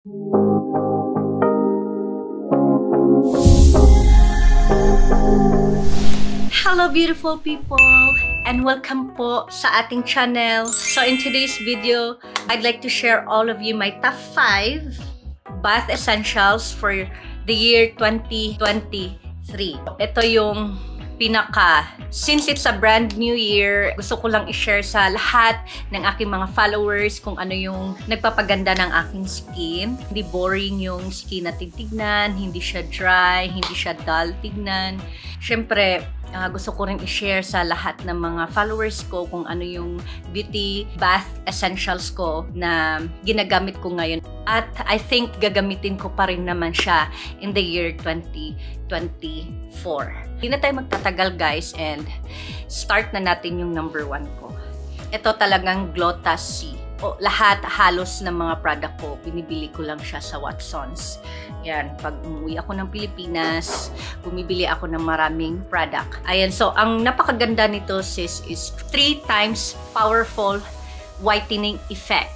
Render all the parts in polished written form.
Hello beautiful people and welcome po sa ating channel. So in today's video, I'd like to share all of you my top 5 bath essentials for the year 2023. Ito yung since it's a brand new year, gusto ko lang i-share sa lahat ng aking mga followers kung ano yung nagpapaganda ng aking skin. Hindi boring yung skin natin tignan, hindi siya dry, hindi siya dull tignan. Siyempre, gusto ko rin i-share sa lahat ng mga followers ko kung ano yung beauty bath essentials ko na ginagamit ko ngayon. At I think gagamitin ko pa rin naman siya in the year 2024. Hindi na tayo magtatagal guys and start na natin yung number 1 ko. Ito talagang Gluta C. Lahat halos ng mga product ko, binibili ko lang siya sa Watsons. Yan, pag umuwi ako ng Pilipinas, bumibili ako ng maraming product. Ayan, so ang napakaganda nito sis is 3 times powerful whitening effect.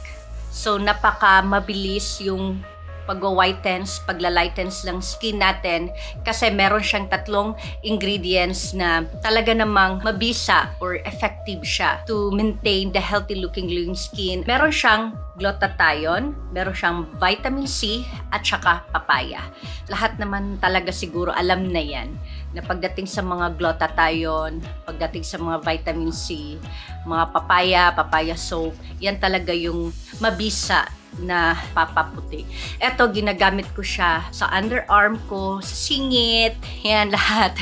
So napaka mabilis yung pag-whitens, pagla-lightens ng skin natin kasi meron siyang 3 ingredients na talaga namang mabisa or effective siya to maintain the healthy looking glowing skin. Meron siyang glutathione, meron siyang vitamin C at saka papaya. Lahat naman talaga siguro alam na yan na pagdating sa mga glutathione, pagdating sa mga vitamin C, mga papaya soap, yan talaga yung mabisa na papaputi. Ito, ginagamit ko siya sa underarm ko, sa singit, yan lahat.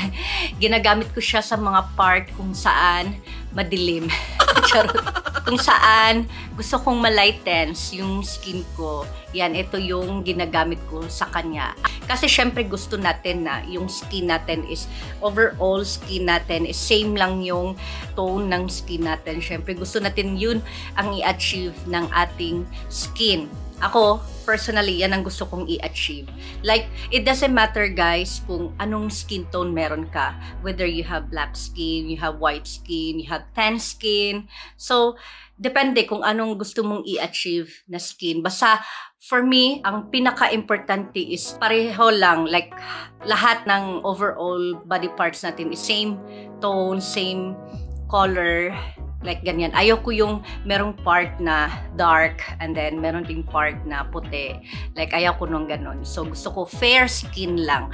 Ginagamit ko siya sa mga part kung saan madilim. Kung saan gusto kong ma-lightens yung skin ko. Yan, ito yung ginagamit ko sa kanya. Kasi syempre gusto natin na yung skin natin is, overall skin natin is same lang yung tone ng skin natin. Syempre gusto natin yun ang i-achieve ng ating skin. Ako, personally, yan ang gusto kong i-achieve. Like, it doesn't matter guys kung anong skin tone meron ka. Whether you have black skin, you have white skin, you have tan skin. So, depende kung anong gusto mong i-achieve na skin. Basta, for me, ang pinaka-importante is pareho lang. Like, lahat ng overall body parts natin is same tone, same color. Like ganyan. Ayoko yung merong part na dark and then meron ding part na puti. Like ayoko nung ganon. So gusto ko fair skin lang.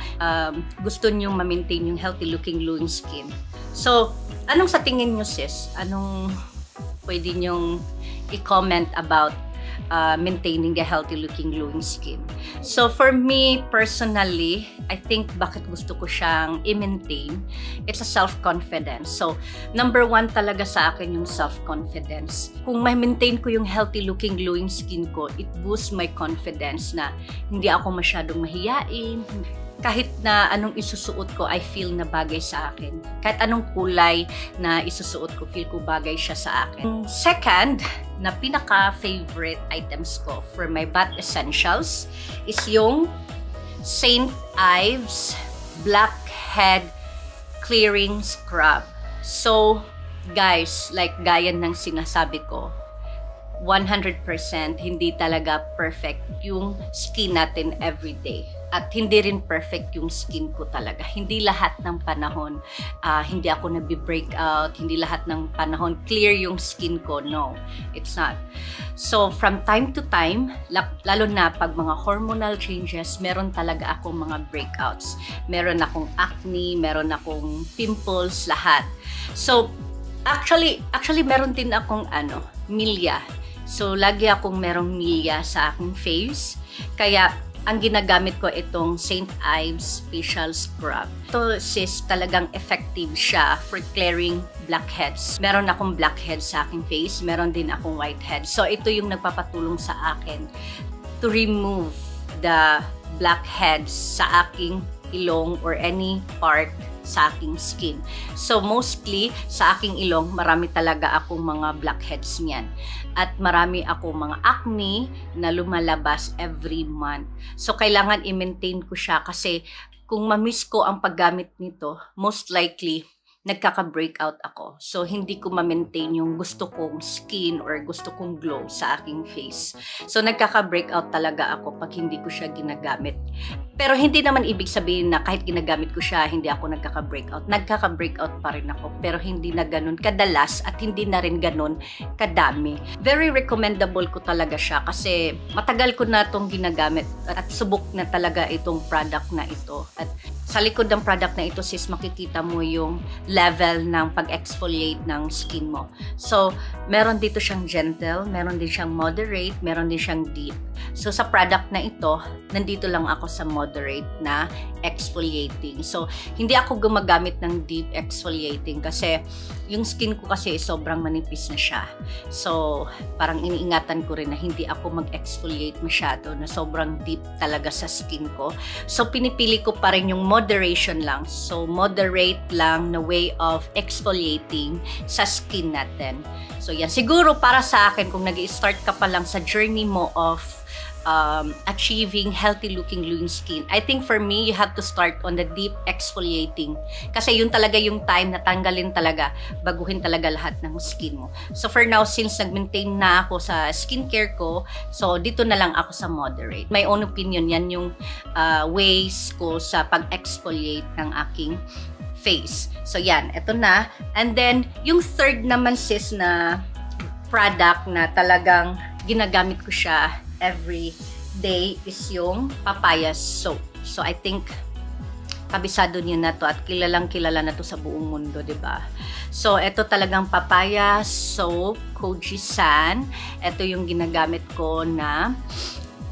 Gusto nyo ma-maintain yung healthy looking glowing skin. So, anong sa tingin nyo sis? Anong pwede nyong i-comment about maintaining the healthy looking glowing skin? So for me personally, I think bakit gusto ko siyang i-maintain, it's a self-confidence. So number 1 talaga sa akin yung self-confidence. Kung ma-maintain ko yung healthy looking glowing skin ko, it boosts my confidence na hindi ako masyadong mahiyain. Kahit na anong isusuot ko, I feel na bagay sa akin. Kahit anong kulay na isusuot ko, feel ko bagay siya sa akin. Second, na pinaka-favorite items ko for my bath essentials is yung St. Ives Blackhead Clearing Scrub. So, guys, like gaya ng sinasabi ko, 100% hindi talaga perfect yung skin natin everyday. At hindi rin perfect yung skin ko talaga. Hindi lahat ng panahon, hindi ako nabi-breakout, hindi lahat ng panahon clear yung skin ko. No, it's not. So, from time to time, lalo na pag mga hormonal changes, meron talaga akong mga breakouts. Meron akong acne, meron akong pimples, lahat. So, actually meron din akong milya. So, lagi akong merong milya sa aking face. Kaya, ang ginagamit ko itong St. Ives Facial Scrub. Ito sis, talagang effective siya for clearing blackheads. Meron akong blackheads sa aking face, meron din akong whiteheads. So ito yung nagpapatulong sa akin to remove the blackheads sa aking ilong or any part sa aking skin. So mostly sa aking ilong, marami talaga akong mga blackheads niyan. At marami akong mga acne na lumalabas every month. So kailangan i-maintain ko siya kasi kung ma-miss ko ang paggamit nito, most likely nagkaka-breakout ako. So, hindi ko ma-maintain yung gusto kong skin or gusto kong glow sa aking face. So, nagkaka-breakout talaga ako pag hindi ko siya ginagamit. Pero hindi naman ibig sabihin na kahit ginagamit ko siya, hindi ako nagkaka-breakout. Nagkaka-breakout pa rin ako, pero hindi na ganun kadalas at hindi na rin ganun kadami. Very recommendable ko talaga siya kasi matagal ko na itong ginagamit at subok na talaga itong product na ito. At sa likod ng product na ito, sis, makikita mo yung level ng pag-exfoliate ng skin mo. So, meron dito siyang gentle, meron din siyang moderate, meron din siyang deep. So, sa product na ito, nandito lang ako sa moderate na exfoliating. So, hindi ako gumagamit ng deep exfoliating kasi yung skin ko kasi sobrang manipis na siya. So, parang iniingatan ko rin na hindi ako mag-exfoliate masyado na sobrang deep talaga sa skin ko. So, pinipili ko pa rin yung moderation lang. So, moderate lang na way of exfoliating sa skin natin. So, yan. Siguro para sa akin, kung nag-i-start ka pa lang sa journey mo of achieving healthy looking glowing skin, I think for me, you have to start on the deep exfoliating. Kasi yun talaga yung time na tanggalin talaga, baguhin talaga lahat ng skin mo. So for now, since nag-maintain na ako sa skincare ko, so dito na lang ako sa moderate. My own opinion, yan yung ways ko sa pag-exfoliate ng aking face. So yan, eto na. And then, yung third naman sis na product na talagang ginagamit ko siya every day is yung papaya soap. So I think kabisado niyo na to at kilalang kilala na to sa buong mundo, 'di ba? So ito talagang papaya soap Kojisan. Ito yung ginagamit ko na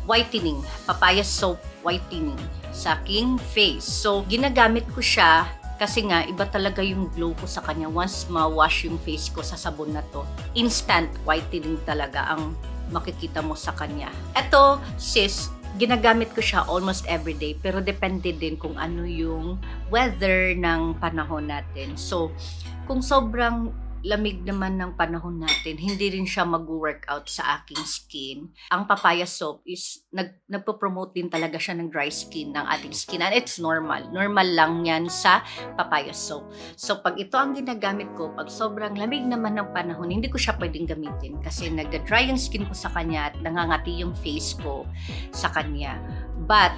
whitening, papaya soap whitening sa aking face. So ginagamit ko siya kasi nga, iba talaga yung glow ko sa kanya. Once ma-wash yung face ko sa sabon na to, instant whitening talaga ang makikita mo sa kanya. Ito, sis, ginagamit ko siya almost every day, pero depende din kung ano yung weather ng panahon natin. So, kung sobrang lamig naman ng panahon natin, hindi rin siya mag-workout sa aking skin. Ang papaya soap is nagpo-promote din talaga siya ng dry skin ng ating skin. And it's normal. Normal lang yan sa papaya soap. So, pag ito ang ginagamit ko, pag sobrang lamig naman ng panahon, hindi ko siya pwedeng gamitin kasi nagda-dry yung skin ko sa kanya at nangangati yung face ko sa kanya. But,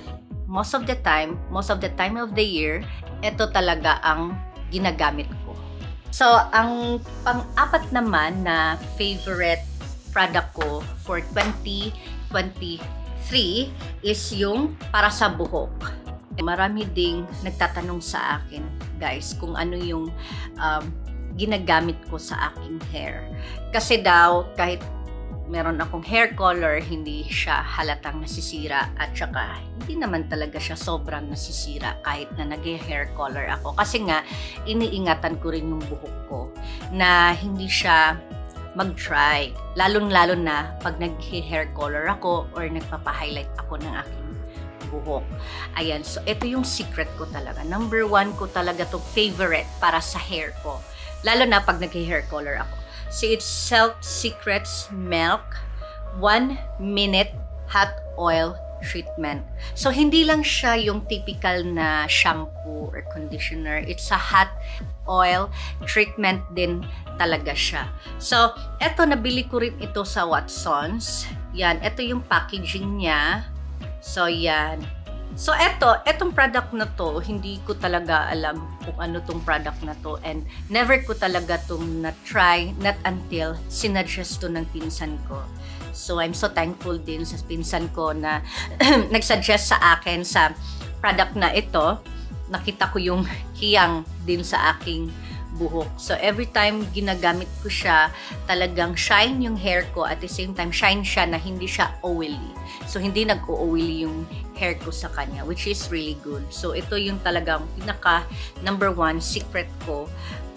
most of the time of the year, ito talaga ang ginagamit ko. So, ang pang-apat naman na favorite product ko for 2023 is yung para sa buhok. Marami ding nagtatanong sa akin, guys, kung ano yung ginagamit ko sa aking hair. Kasi daw, kahit meron akong hair color, hindi siya halatang nasisira at saka hindi naman talaga siya sobrang nasisira kahit na nag-hair color ako. Kasi nga, iniingatan ko rin yung buhok ko na hindi siya mag-dry. Lalong-lalo na pag nag-hair color ako or nagpapa-highlight ako ng aking buhok. Ayan, so ito yung secret ko talaga. Number 1 ko talaga to favorite para sa hair ko. Lalo na pag nag-hair color ako. So, it's Silk Secrets Milk 1-minute hot oil treatment. So, hindi lang siya yung typical na shampoo or conditioner. It's a hot oil treatment din talaga siya. So, eto, nabili ko rin ito sa Watsons. Yan, ito yung packaging niya. So, yan. So, etong product na to, hindi ko talaga alam kung ano tong product na to and never ko talaga tong na-try, not until sinuggest to ng pinsan ko. So, I'm so thankful din sa pinsan ko na nagsuggest sa akin sa product na ito. Nakita ko yung hiyang din sa aking buhok. So, every time ginagamit ko siya, talagang shine yung hair ko. At the same time, shine siya na hindi siya oily. So, hindi nag-o-oily yung hair ko sa kanya, which is really good. So, ito yung talagang pinaka number 1 secret ko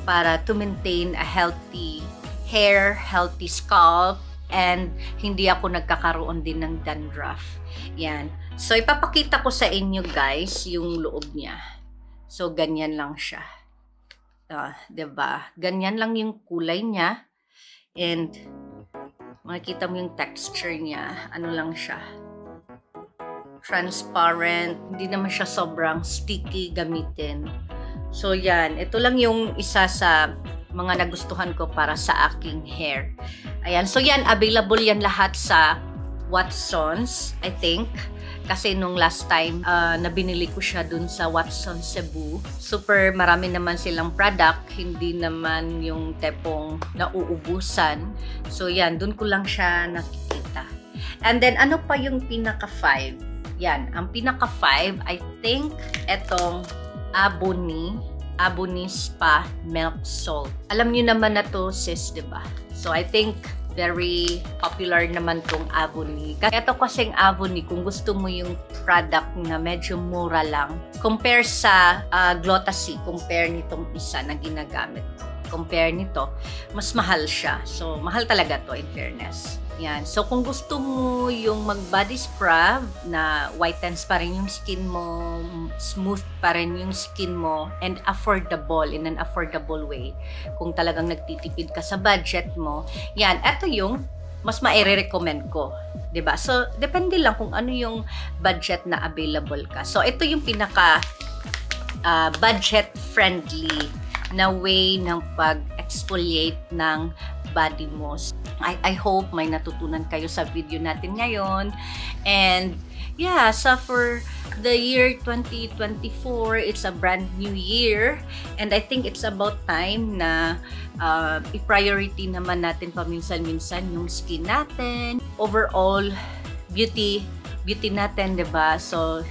para to maintain a healthy hair, healthy scalp, and hindi ako nagkakaroon din ng dandruff. Yan. So, ipapakita ko sa inyo guys yung loob niya. So, ganyan lang siya. Diba? Ganyan lang yung kulay niya. And, makikita mo yung texture niya. Ano lang siya. Transparent. Hindi naman siya sobrang sticky gamitin. So yan, ito lang yung isa sa mga nagustuhan ko para sa aking hair. Ayan, so yan, available yan lahat sa Watsons, I think. Kasi nung last time, nabinili ko siya dun sa Watsons Cebu. Super marami naman silang product, hindi naman yung tepong nauubusan. So yan, dun ko lang siya nakikita. And then, ano pa yung pinaka 5? Yan, ang pinaka 5, I think, etong Aboni Spa Milk Salt. Alam niyo naman na to, sis, diba? So, I think very popular naman tong Avoni. Ito kasing Avoni, kung gusto mo yung product na medyo mura lang, compare sa Glotasy, compare nitong isa na ginagamit ko. Compare nito, mas mahal siya. So, mahal talaga to in fairness. Yan. So, kung gusto mo yung mag-body scrub na whitens pa rin yung skin mo, smooth pa rin yung skin mo, and affordable, in an affordable way, kung talagang nagtitipid ka sa budget mo, yan, ito yung mas maire-recommend ko. 'Di ba? So, depende lang kung ano yung budget na available ka. So, ito yung pinaka budget-friendly na way ng pag-exfoliate ng body mo. I hope may natutunan kayo sa video natin ngayon. And yeah, so for the year 2024, it's a brand new year. And I think it's about time na i-priority naman natin paminsan-minsan yung skin natin. Overall, beauty natin, diba? So,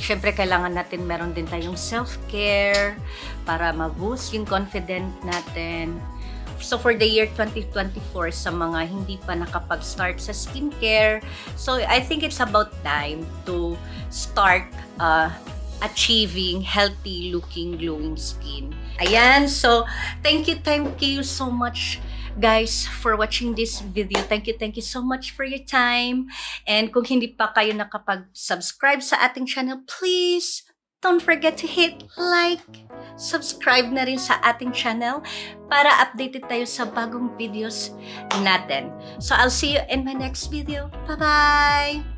syempre, kailangan natin meron din tayong self-care para ma-boost yung confidence natin. So, for the year 2024, sa mga hindi pa nakapag-start sa skincare, so I think it's about time to start achieving healthy-looking, glowing skin. Ayan, so thank you so much, guys, for watching this video. Thank you so much for your time. And kung hindi pa kayo nakapag-subscribe sa ating channel, please don't forget to hit like, subscribe na rin sa ating channel para updated tayo sa bagong videos natin. So I'll see you in my next video. Bye-bye!